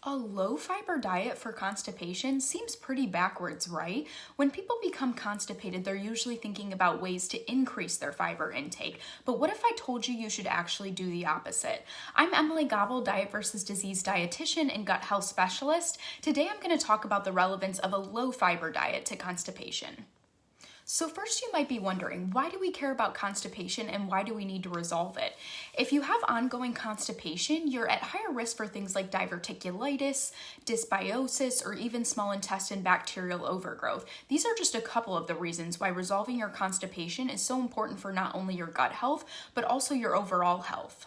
A low fiber diet for constipation seems pretty backwards, right? When people become constipated, they're usually thinking about ways to increase their fiber intake. But what if I told you should actually do the opposite? I'm Emily Gobble, diet versus disease dietitian and gut health specialist. Today I'm going to talk about the relevance of a low fiber diet to constipation. So first you might be wondering, why do we care about constipation and why do we need to resolve it? If you have ongoing constipation, you're at higher risk for things like diverticulitis, dysbiosis, or even small intestine bacterial overgrowth. These are just a couple of the reasons why resolving your constipation is so important for not only your gut health, but also your overall health.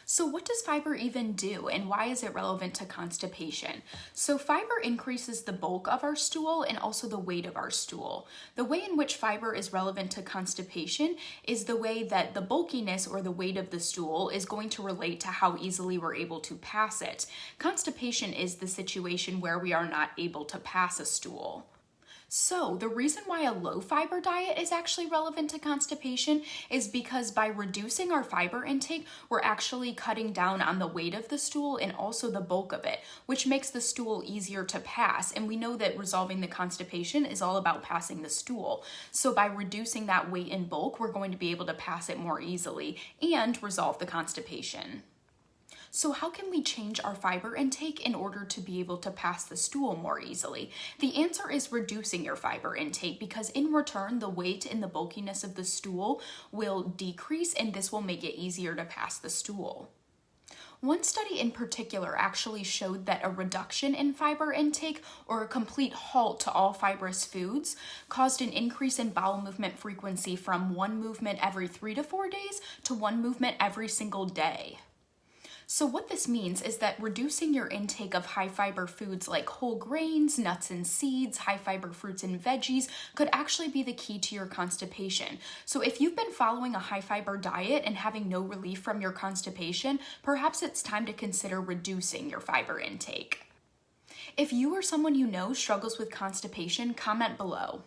So what does fiber even do and why is it relevant to constipation? So fiber increases the bulk of our stool and also the weight of our stool. The way in which fiber is relevant to constipation is the way that the bulkiness or the weight of the stool is going to relate to how easily we're able to pass it. Constipation is the situation where we are not able to pass a stool. So the reason why a low fiber diet is actually relevant to constipation is because by reducing our fiber intake, we're actually cutting down on the weight of the stool and also the bulk of it, which makes the stool easier to pass. And we know that resolving the constipation is all about passing the stool. So by reducing that weight and bulk, we're going to be able to pass it more easily and resolve the constipation. So how can we change our fiber intake in order to be able to pass the stool more easily? The answer is reducing your fiber intake because in return, the weight and the bulkiness of the stool will decrease and this will make it easier to pass the stool. One study in particular actually showed that a reduction in fiber intake or a complete halt to all fibrous foods caused an increase in bowel movement frequency from one movement every 3 to 4 days to one movement every single day. So what this means is that reducing your intake of high fiber foods like whole grains, nuts and seeds, high fiber fruits and veggies could actually be the key to your constipation. So if you've been following a high fiber diet and having no relief from your constipation, perhaps it's time to consider reducing your fiber intake. If you or someone you know struggles with constipation, comment below.